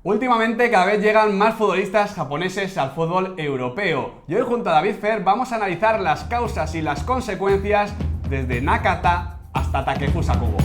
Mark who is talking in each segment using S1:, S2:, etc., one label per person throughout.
S1: Últimamente cada vez llegan más futbolistas japoneses al fútbol europeo y hoy junto a David Fer vamos a analizar las causas y las consecuencias desde Nakata hasta Takefusa Kubo.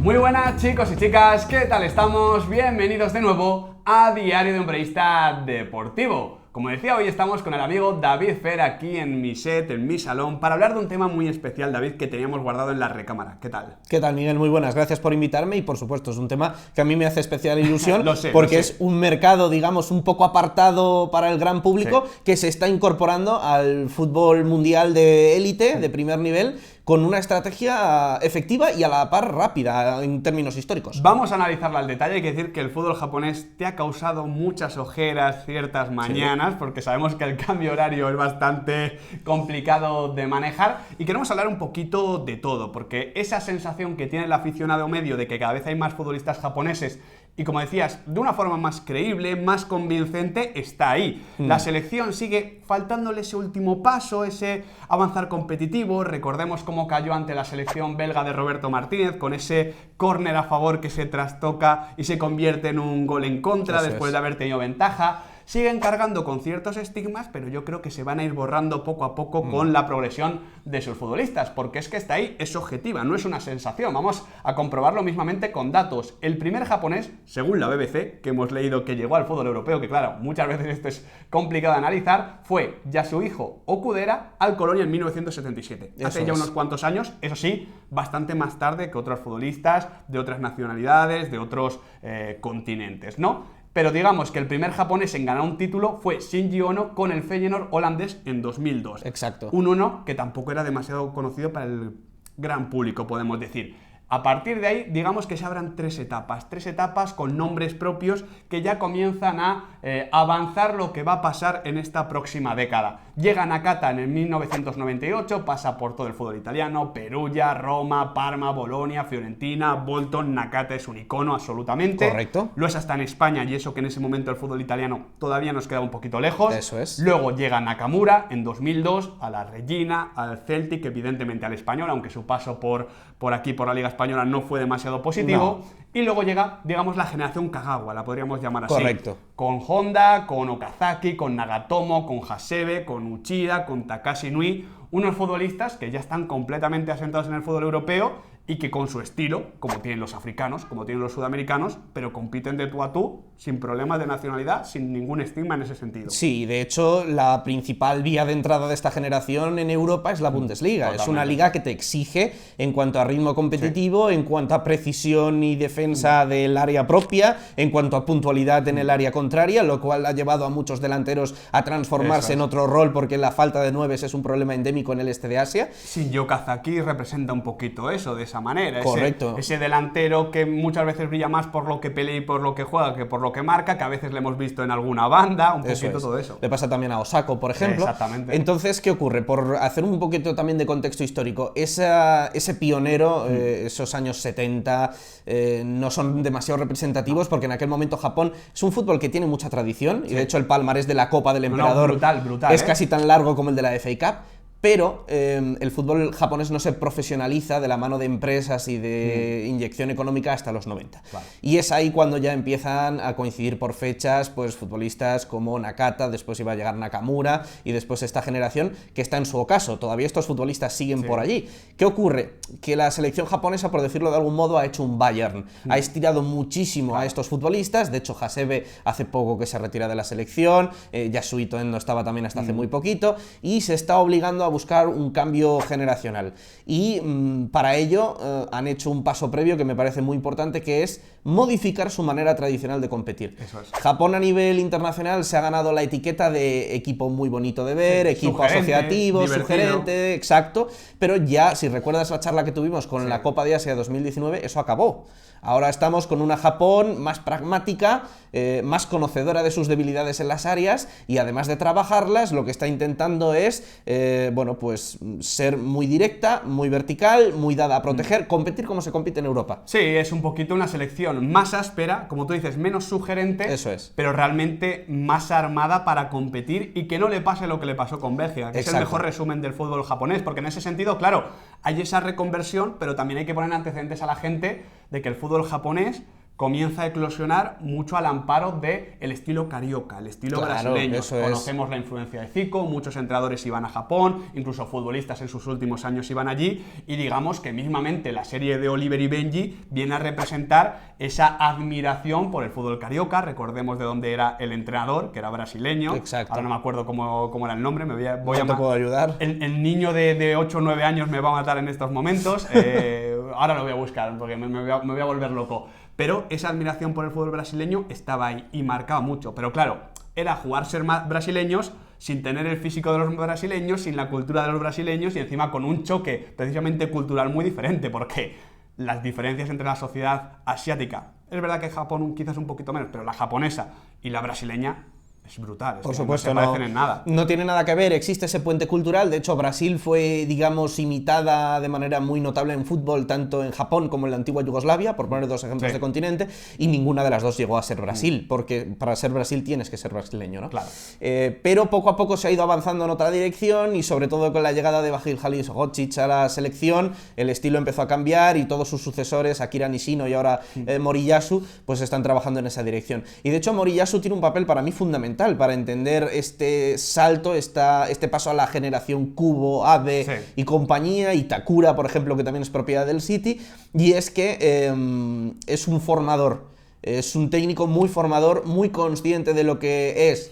S1: Muy buenas chicos y chicas, ¿qué tal estamos? Bienvenidos de nuevo a Diario de un Periodista Deportivo. Como decía, hoy estamos con el amigo David Fer aquí en mi set, en mi salón, para hablar de un tema muy especial, David, que teníamos guardado en la recámara. ¿Qué tal?
S2: ¿Qué tal, Miguel? Muy buenas, gracias por invitarme y por supuesto es un tema que a mí me hace especial ilusión porque es un mercado, digamos, un poco apartado para el gran público que se está incorporando al fútbol mundial de élite, de primer nivel, con una estrategia efectiva y a la par rápida en términos históricos.
S1: Vamos a analizarla al detalle. Hay que decir que el fútbol japonés te ha causado muchas ojeras ciertas mañanas, porque sabemos que el cambio horario es bastante complicado de manejar y queremos hablar un poquito de todo, porque esa sensación que tiene el aficionado medio de que cada vez hay más futbolistas japoneses y, como decías, de una forma más creíble, más convincente, está ahí. La selección sigue faltándole ese último paso, ese avanzar competitivo. Recordemos cómo cayó ante la selección belga de Roberto Martínez, con ese córner a favor que se trastoca y se convierte en un gol en contra después de haber tenido ventaja. Siguen cargando con ciertos estigmas, pero yo creo que se van a ir borrando poco a poco con la progresión de sus futbolistas, porque es que está ahí, es objetiva, no es una sensación. Vamos a comprobarlo mismamente con datos. El primer japonés, según la BBC, que hemos leído que llegó al fútbol europeo, que claro, muchas veces esto es complicado de analizar, fue Yasuhiro Okudera al Colonia en 1977. Hace ya unos cuantos años, eso sí, bastante más tarde que otros futbolistas de otras nacionalidades, de otros continentes, ¿no? Pero digamos que el primer japonés en ganar un título fue Shinji Ono con el Feyenoord holandés en 2002.
S2: Exacto.
S1: Un Ono que tampoco era demasiado conocido para el gran público, podemos decir. A partir de ahí, digamos que se abran tres etapas con nombres propios que ya comienzan a avanzar lo que va a pasar en esta próxima década. Llega Nakata en el 1998, pasa por todo el fútbol italiano, Perugia, Roma, Parma, Bolonia, Fiorentina, Bolton. Nakata es un icono absolutamente.
S2: Correcto.
S1: Lo es hasta en España, y eso que en ese momento el fútbol italiano todavía nos queda un poquito lejos.
S2: Eso es.
S1: Luego llega Nakamura en 2002, a la Regina, al Celtic, evidentemente al Español, aunque su paso por aquí, por la Liga Española, no fue demasiado positivo. No. Y luego llega, digamos, la generación Kagawa, la podríamos llamar así.
S2: Correcto.
S1: Con Honda, con Okazaki, con Nagatomo, con Hasebe, con Uchida, con Takashi Nui, unos futbolistas que ya están completamente asentados en el fútbol europeo y que con su estilo, como tienen los africanos, como tienen los sudamericanos, pero compiten de tú a tú, sin problemas de nacionalidad, sin ningún estigma en ese sentido.
S2: Sí, de hecho, la principal vía de entrada de esta generación en Europa es la Bundesliga. Totalmente. Es una liga que te exige en cuanto a ritmo competitivo, en cuanto a precisión y defensa del área propia, en cuanto a puntualidad en el área contraria, lo cual ha llevado a muchos delanteros a transformarse en otro rol, porque la falta de nueves es un problema endémico en el este de Asia.
S1: Sí, Okazaki representa un poquito eso, de esa manera.
S2: Correcto.
S1: Ese delantero que muchas veces brilla más por lo que pelea y por lo que juega que por lo que marca, que a veces le hemos visto en alguna banda, un poquito todo eso.
S2: Le pasa también a Osako, por ejemplo.
S1: Exactamente.
S2: Entonces, ¿qué ocurre? Por hacer un poquito también de contexto histórico, ese pionero, esos años 70, no son demasiado representativos, porque en aquel momento Japón es un fútbol que tiene mucha tradición, y de hecho el palmarés de la Copa del Emperador
S1: brutal,
S2: es casi tan largo como el de la FA Cup. Pero el fútbol japonés no se profesionaliza de la mano de empresas y de inyección económica hasta los 90. Vale. Y es ahí cuando ya empiezan a coincidir por fechas pues futbolistas como Nakata, después iba a llegar Nakamura y después esta generación que está en su ocaso. Todavía estos futbolistas siguen por allí. ¿Qué ocurre? Que la selección japonesa, por decirlo de algún modo, ha hecho un Bayern. Ha estirado muchísimo a estos futbolistas. De hecho, Hasebe hace poco que se retira de la selección. Yasuhito Endo estaba también hasta hace muy poquito. Y se está obligando a buscar un cambio generacional y para ello han hecho un paso previo que me parece muy importante, que es modificar su manera tradicional de competir.
S1: Eso es.
S2: Japón a nivel internacional se ha ganado la etiqueta de equipo muy bonito de ver, equipo asociativo, divertido, sugerente, exacto, pero ya, si recuerdas la charla que tuvimos con la Copa de Asia 2019, eso acabó. Ahora estamos con una Japón más pragmática, más conocedora de sus debilidades en las áreas, y además de trabajarlas, lo que está intentando es bueno, pues ser muy directa, muy vertical, muy dada a proteger, competir como se compite en Europa.
S1: Sí, es un poquito una selección más áspera, como tú dices, menos sugerente,
S2: Eso es.
S1: pero realmente más armada para competir y que no le pase lo que le pasó con Bélgica, que es el mejor resumen del fútbol japonés, porque en ese sentido, claro, hay esa reconversión, pero también hay que poner antecedentes a la gente de que el fútbol japonés comienza a eclosionar mucho al amparo del estilo carioca, el estilo brasileño. Conocemos la influencia de Zico, muchos entrenadores iban a Japón, incluso futbolistas en sus últimos años iban allí, y digamos que mismamente la serie de Oliver y Benji viene a representar esa admiración por el fútbol carioca. Recordemos de dónde era el entrenador, que era brasileño.
S2: Exacto.
S1: Ahora no me acuerdo cómo era el nombre,
S2: ¿No te puedo ayudar?
S1: El niño de 8 o 9 años me va a matar en estos momentos. Ahora lo voy a buscar, porque me voy a volver loco. Pero esa admiración por el fútbol brasileño estaba ahí y marcaba mucho. Pero claro, era jugar ser brasileños sin tener el físico de los brasileños, sin la cultura de los brasileños y encima con un choque precisamente cultural muy diferente, porque las diferencias entre la sociedad asiática, es verdad que Japón quizás un poquito menos, pero la japonesa y la brasileña es brutal.
S2: Por supuesto,
S1: no se parecen en nada.
S2: No tiene nada que ver, existe ese puente cultural. De hecho, Brasil fue, digamos, imitada de manera muy notable en fútbol, tanto en Japón como en la antigua Yugoslavia, por poner dos ejemplos de continente, y ninguna de las dos llegó a ser Brasil, porque para ser Brasil tienes que ser brasileño, ¿no?
S1: Claro.
S2: Pero poco a poco se ha ido avanzando en otra dirección, y sobre todo con la llegada de Vahid Halilhodžić a la selección, el estilo empezó a cambiar y todos sus sucesores, Akira Nishino y ahora Moriyasu, pues están trabajando en esa dirección. Y de hecho Moriyasu tiene un papel para mí fundamental para entender este salto, este paso a la generación Kubo, Abe y compañía, y Takura, por ejemplo, que también es propiedad del City, y es que es un formador, es un técnico muy formador, muy consciente de lo que es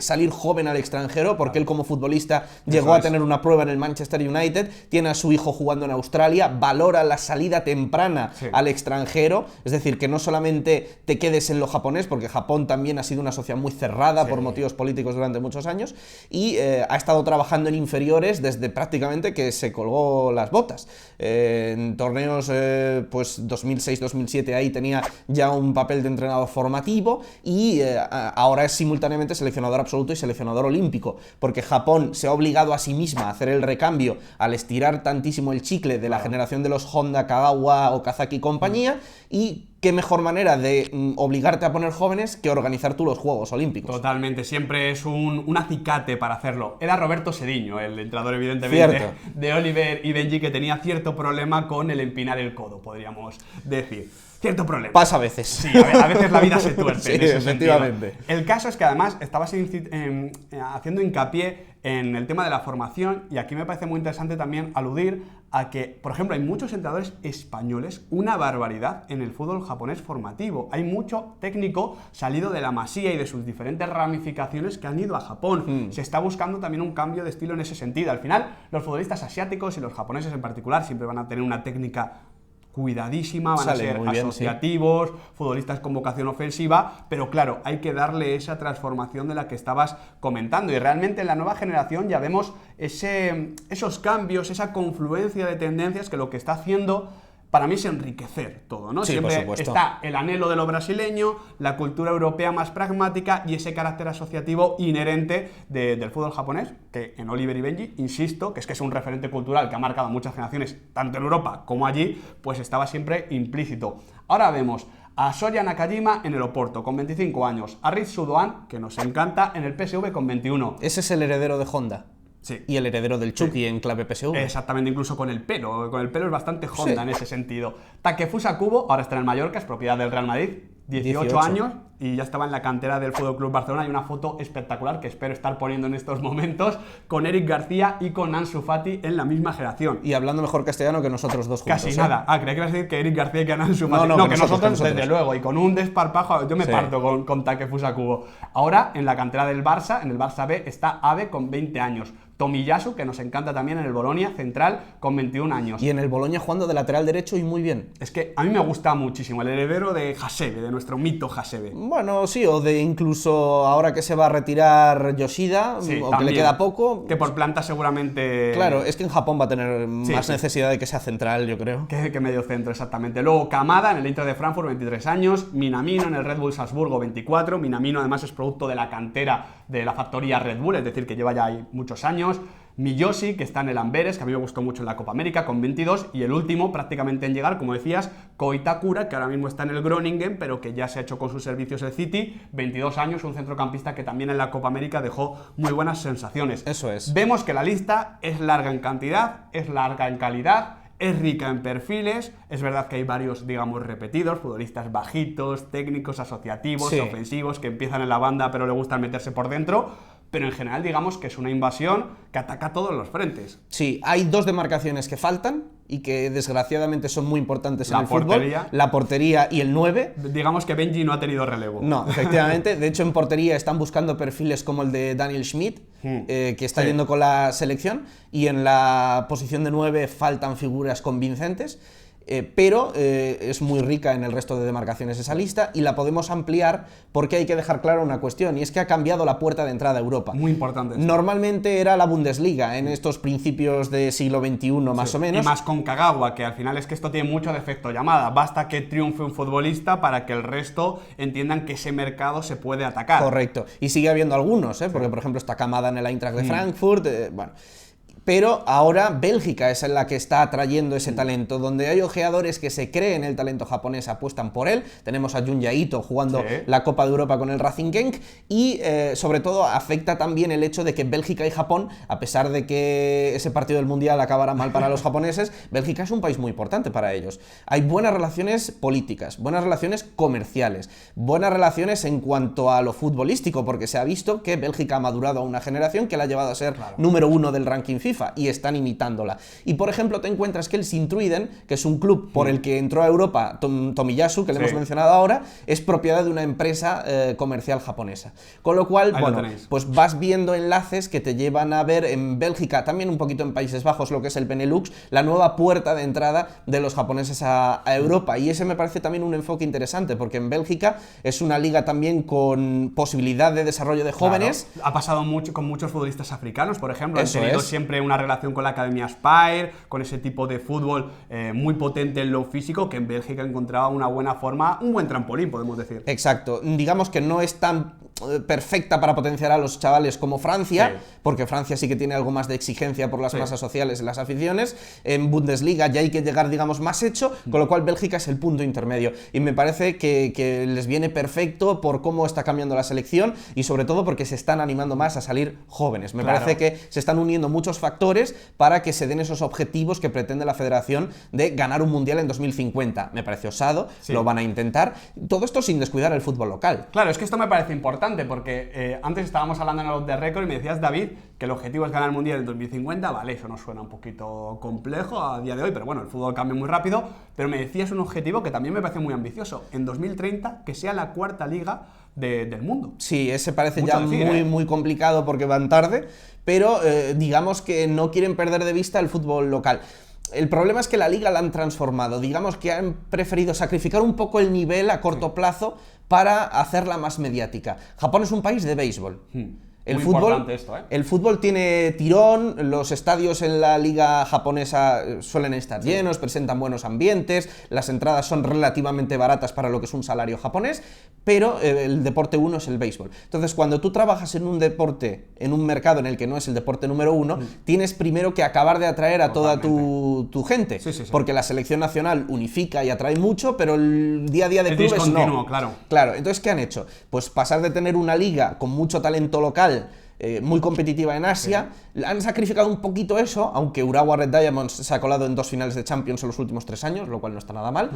S2: salir joven al extranjero, porque él como futbolista llegó a tener una prueba en el Manchester United, tiene a su hijo jugando en Australia, valora la salida temprana al extranjero, es decir, que no solamente te quedes en lo japonés, porque Japón también ha sido una sociedad muy cerrada por motivos políticos durante muchos años, y ha estado trabajando en inferiores desde prácticamente que se colgó las botas. En torneos pues 2006-2007 ahí tenía ya un papel de entrenador formativo, y ahora es simultáneamente seleccionador absoluto y seleccionador olímpico, porque Japón se ha obligado a sí misma a hacer el recambio al estirar tantísimo el chicle de la generación de los Honda, Kagawa, Okazaki y compañía, y qué mejor manera de obligarte a poner jóvenes que organizar tú los Juegos Olímpicos.
S1: Totalmente, siempre es un acicate para hacerlo. Era Roberto Cediño, el entrenador evidentemente de Oliver y Benji, que tenía cierto problema con el empinar el codo, podríamos decir. Cierto problema.
S2: Pasa a veces.
S1: Sí, a veces la vida se tuerce.
S2: Sí,
S1: en ese
S2: efectivamente.
S1: sentido. El caso es que además estabas haciendo hincapié en el tema de la formación, y aquí me parece muy interesante también aludir a que, por ejemplo, hay muchos entrenadores españoles, una barbaridad en el fútbol japonés formativo. Hay mucho técnico salido de la Masía y de sus diferentes ramificaciones que han ido a Japón. Se está buscando también un cambio de estilo en ese sentido. Al final, los futbolistas asiáticos y los japoneses en particular siempre van a tener una técnica cuidadísima, van a ser asociativos, futbolistas con vocación ofensiva, pero claro, hay que darle esa transformación de la que estabas comentando, y realmente en la nueva generación ya vemos esos cambios, esa confluencia de tendencias que lo que está haciendo para mí es enriquecer todo, ¿no?
S2: Sí,
S1: siempre
S2: por supuesto.
S1: está el anhelo de lo brasileño, la cultura europea más pragmática y ese carácter asociativo inherente del fútbol japonés, que en Oliver y Benji, insisto, que es un referente cultural que ha marcado muchas generaciones, tanto en Europa como allí, pues estaba siempre implícito. Ahora vemos a Soya Nakajima en el Oporto, con 25 años, a Ritsu Doan, que nos encanta, en el PSV con 21.
S2: Ese es el heredero de Honda.
S1: Sí.
S2: Y el heredero del Chucky en clave PSV.
S1: Exactamente, incluso con el pelo es bastante Honda en ese sentido. Takefusa Kubo, ahora está en el Mallorca, es propiedad del Real Madrid, 18 años, y ya estaba en la cantera del Fútbol Club Barcelona. Hay una foto espectacular que espero estar poniendo en estos momentos, con Eric García y con Ansu Fati en la misma generación.
S2: Y hablando mejor castellano que nosotros dos juntos.
S1: Casi nada. Creía que ibas a decir que Eric García y que Ansu Fati.
S2: No,
S1: que nosotros desde luego, y con un desparpajo, yo me parto con Takefusa Kubo. Ahora, en la cantera del Barça, en el Barça B, está Abe con 20 años. Tomiyasu, que nos encanta también en el Bolonia, central, con 21 años.
S2: Y en el Bolonia jugando de lateral derecho y muy bien.
S1: Es que a mí me gusta muchísimo, el heredero de Hasebe, de nuestro mito Hasebe.
S2: Bueno, sí, o de incluso ahora que se va a retirar Yoshida,
S1: sí,
S2: o
S1: también,
S2: que le queda poco.
S1: Que por planta seguramente...
S2: Claro, es que en Japón va a tener más necesidad de que sea central, yo creo.
S1: Que medio centro, exactamente. Luego Kamada en el Inter de Frankfurt, 23 años. Minamino en el Red Bull Salzburgo, 24. Minamino además es producto de la cantera de la factoría Red Bull, es decir, que lleva ya ahí muchos años. Miyoshi, que está en el Amberes, que a mí me gustó mucho en la Copa América, con 22, y el último prácticamente en llegar, como decías, Ko Itakura, que ahora mismo está en el Groningen, pero que ya se ha hecho con sus servicios el City, 22 años, un centrocampista que también en la Copa América dejó muy buenas sensaciones.
S2: Eso es.
S1: Vemos que la lista es larga en cantidad, es larga en calidad, es rica en perfiles, es verdad que hay varios, digamos, repetidos, futbolistas bajitos, técnicos, asociativos,
S2: sí,
S1: ofensivos, que empiezan en la banda pero le gustan meterse por dentro, pero en general digamos que es una invasión que ataca todos los frentes.
S2: Sí, hay dos demarcaciones que faltan y que desgraciadamente son muy importantes en el
S1: portería.
S2: fútbol. La portería y el 9.
S1: Digamos que Benji no ha tenido relevo.
S2: No, efectivamente. De hecho, en portería están buscando perfiles como el de Daniel Schmidt, que está yendo con la selección, y en la posición de 9 faltan figuras convincentes. Pero es muy rica en el resto de demarcaciones esa lista y la podemos ampliar porque hay que dejar clara una cuestión, y es que ha cambiado la puerta de entrada a Europa.
S1: Muy importante.
S2: Normalmente era la Bundesliga en estos principios de siglo XXI más o menos.
S1: Y más con Kagawa, que al final es que esto tiene mucho de efecto llamada. Basta que triunfe un futbolista para que el resto entiendan que ese mercado se puede atacar.
S2: Correcto. Y sigue habiendo algunos, porque por ejemplo está Kamada en el Eintracht de Frankfurt, bueno... Pero ahora Bélgica es la que está atrayendo ese talento, donde hay ojeadores que se creen el talento japonés, apuestan por él. Tenemos a Junya Ito jugando la Copa de Europa con el Racing Genk, y sobre todo afecta también el hecho de que Bélgica y Japón, a pesar de que ese partido del Mundial acabara mal para los japoneses, Bélgica es un país muy importante para ellos. Hay buenas relaciones políticas, buenas relaciones comerciales, buenas relaciones en cuanto a lo futbolístico, porque se ha visto que Bélgica ha madurado a una generación que la ha llevado a ser número 1 del ranking FIFA, y están imitándola. Y por ejemplo te encuentras que el Sint-Truiden, que es un club por el que entró a Europa Tomiyasu, que le hemos mencionado ahora, es propiedad de una empresa comercial japonesa. Con lo cual, bueno, pues vas viendo enlaces que te llevan a ver en Bélgica, también un poquito en Países Bajos, lo que es el Benelux, la nueva puerta de entrada de los japoneses a Europa. Y ese me parece también un enfoque interesante, porque en Bélgica es una liga también con posibilidad de desarrollo de jóvenes.
S1: Claro. Ha pasado mucho con muchos futbolistas africanos, por ejemplo, han tenido siempre una relación con la Academia Spire, con ese tipo de fútbol muy potente en lo físico, que en Bélgica encontraba una buena forma, un buen trampolín, podemos decir.
S2: Exacto. Digamos que no es tan perfecta para potenciar a los chavales como Francia, porque Francia sí que tiene algo más de exigencia por las masas sociales y las aficiones. En Bundesliga ya hay que llegar, digamos, más hecho, con lo cual Bélgica es el punto intermedio. Y me parece que les viene perfecto por cómo está cambiando la selección y sobre todo porque se están animando más a salir jóvenes. Me parece que se están uniendo muchos factores para que se den esos objetivos que pretende la federación de ganar un mundial en 2050. Me parece osado, lo van a intentar. Todo esto sin descuidar el fútbol local.
S1: Claro, es que esto me parece importante porque antes estábamos hablando en el Off the Record y me decías, David, que el objetivo es ganar el mundial en 2050. Vale, eso nos suena un poquito complejo a día de hoy, pero bueno, el fútbol cambia muy rápido. Pero me decías un objetivo que también me parece muy ambicioso. En 2030, que sea la cuarta liga del mundo.
S2: Sí, ese parece ya muy complicado porque van tarde, pero digamos que no quieren perder de vista el fútbol local. El problema es que la liga la han transformado, digamos que han preferido sacrificar un poco el nivel a corto plazo para hacerla más mediática. Japón es un país de béisbol. El fútbol tiene tirón, los estadios en la liga japonesa suelen estar llenos, presentan buenos ambientes, las entradas son relativamente baratas para lo que es un salario japonés, pero el deporte uno es el béisbol. Entonces, cuando tú trabajas en un deporte, en un mercado en el que no es el deporte número uno, tienes primero que acabar de atraer a toda tu gente, porque la selección nacional unifica y atrae mucho, pero el día a día de clubes no. Claro, entonces, ¿qué han hecho? Pues pasar de tener una liga con mucho talento local, muy competitiva en Asia, han sacrificado un poquito eso, aunque Urawa Red Diamonds se ha colado en 2 finales de Champions en los últimos 3 años, lo cual no está nada mal,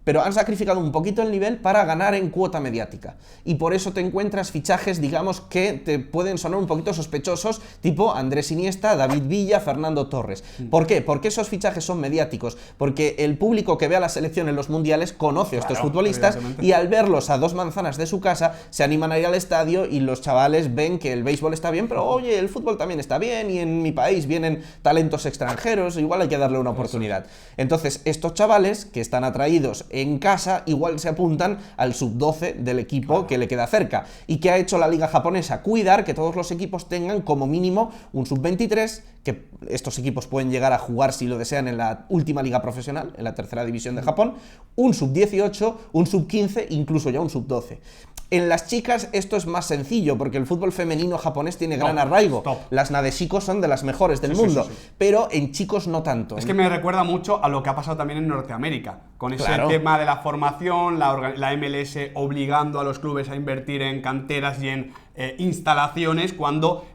S2: pero han sacrificado un poquito el nivel para ganar en cuota mediática. Y por eso te encuentras fichajes, digamos, que te pueden sonar un poquito sospechosos, tipo Andrés Iniesta, David Villa, Fernando Torres. ¿Por qué? Porque esos fichajes son mediáticos, porque el público que ve a la selección en los mundiales conoce a estos futbolistas y al verlos a 2 manzanas de su casa se animan a ir al estadio y los chavales ven que el béisbol está bien, pero oye, el fútbol también está bien y en mi país vienen talentos extranjeros, igual hay que darle una oportunidad. Entonces, estos chavales que están atraídos en casa, igual se apuntan al sub-12 del equipo que le queda cerca. ¿Y qué ha hecho la liga japonesa? Cuidar que todos los equipos tengan como mínimo un sub-23, que estos equipos pueden llegar a jugar si lo desean en la última liga profesional, en la tercera división de Japón, un sub-18, un sub-15, incluso ya un sub-12. En las chicas esto es más sencillo, porque el fútbol femenino japonés tiene gran arraigo. Las Nadeshiko son de las mejores del mundo, pero en chicos no tanto.
S1: Es que me recuerda mucho a lo que ha pasado también en Norteamérica, con ese tema de la formación, la MLS obligando a los clubes a invertir en canteras y en instalaciones, cuando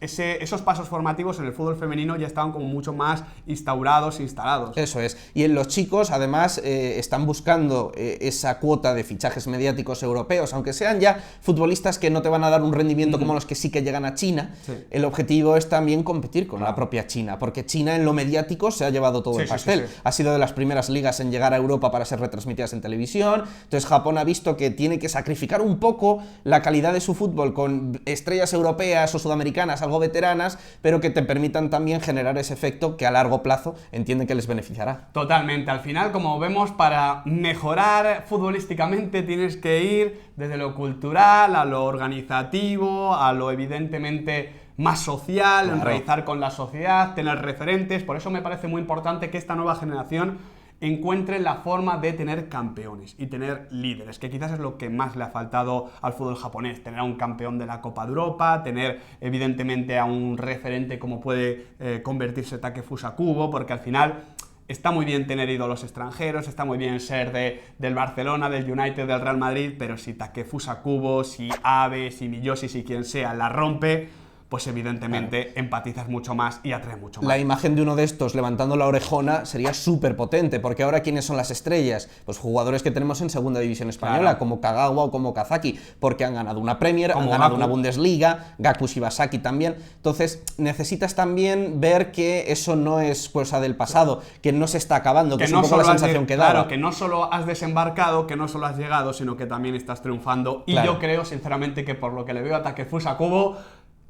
S1: esos pasos formativos en el fútbol femenino ya estaban como mucho más instaurados, instalados.
S2: Eso es. Y en los chicos, además, están buscando esa cuota de fichajes mediáticos europeos, aunque sean ya futbolistas que no te van a dar un rendimiento como los que sí que llegan a China. Sí. El objetivo es también competir con la propia China, porque China en lo mediático se ha llevado todo el pastel. Ha sido de las primeras ligas en llegar a Europa para ser retransmitidas en televisión. Entonces Japón ha visto que tiene que sacrificar un poco la calidad de su fútbol con estrellas europeas o sudamericanas, algo veteranas, pero que te permitan también generar ese efecto que a largo plazo entienden que les beneficiará.
S1: Totalmente. Al final, como vemos, para mejorar futbolísticamente tienes que ir desde lo cultural a lo organizativo, a lo evidentemente más social, enraizar con la sociedad, tener referentes. Por eso me parece muy importante que esta nueva generación encuentre la forma de tener campeones y tener líderes, que quizás es lo que más le ha faltado al fútbol japonés, tener a un campeón de la Copa de Europa, tener evidentemente a un referente como puede convertirse Takefusa Kubo, porque al final está muy bien tener ídolos extranjeros, está muy bien ser del Barcelona, del United, del Real Madrid, pero si Takefusa Kubo, si Abe, si Miyoshi, si quien sea la rompe, pues evidentemente empatizas mucho más y atrae mucho más.
S2: La imagen de uno de estos levantando la orejona sería súper potente, porque ahora ¿quiénes son las estrellas? Pues jugadores que tenemos en segunda división española, como Kagawa o como Kazaki, porque han ganado una Premier, han ganado una Bundesliga, Gaku Shibasaki también. Entonces necesitas también ver que eso no es cosa del pasado, que no se está acabando, que es un poco la sensación que da.
S1: Claro, que no solo has desembarcado, que no solo has llegado, sino que también estás triunfando. Y yo creo, sinceramente, que por lo que le veo a Takefusa Kubo,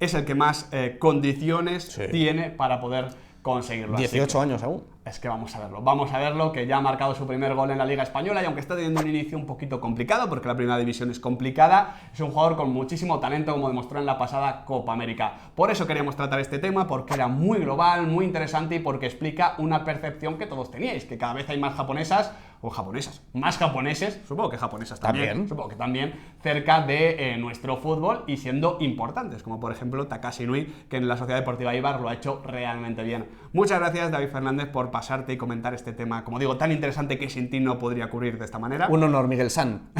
S1: es el que más condiciones tiene para poder conseguirlo.
S2: 18 años aún.
S1: Es que vamos a verlo, que ya ha marcado su primer gol en la Liga Española y aunque está teniendo un inicio un poquito complicado, porque la primera división es complicada, es un jugador con muchísimo talento, como demostró en la pasada Copa América. Por eso queríamos tratar este tema, porque era muy global, muy interesante y porque explica una percepción que todos teníais, que cada vez hay más japonesas, o japonesas, más japoneses, supongo que japonesas también. Supongo que también, cerca de nuestro fútbol y siendo importantes, como por ejemplo Takashi Inui, que en la Sociedad Deportiva Eibar lo ha hecho realmente bien. Muchas gracias, David Fernández, por pasarte y comentar este tema, como digo, tan interesante que sin ti no podría ocurrir de esta manera.
S2: Un honor, Miguel San.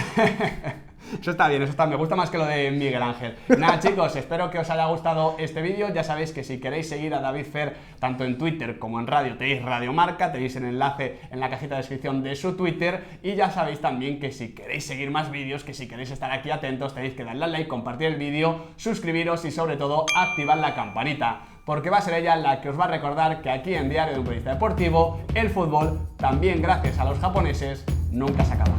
S1: Eso está bien, me gusta más que lo de Miguel Ángel. Nada, chicos, espero que os haya gustado este vídeo. Ya sabéis que si queréis seguir a David Fer tanto en Twitter como en radio, tenéis Radio Marca, tenéis el enlace en la cajita de descripción de su Twitter. Y ya sabéis también que si queréis seguir más vídeos, que si queréis estar aquí atentos, tenéis que darle al like, compartir el vídeo, suscribiros y sobre todo activar la campanita, porque va a ser ella la que os va a recordar que aquí en Diario de un Periodista Deportivo, el fútbol, también gracias a los japoneses, nunca se acaba.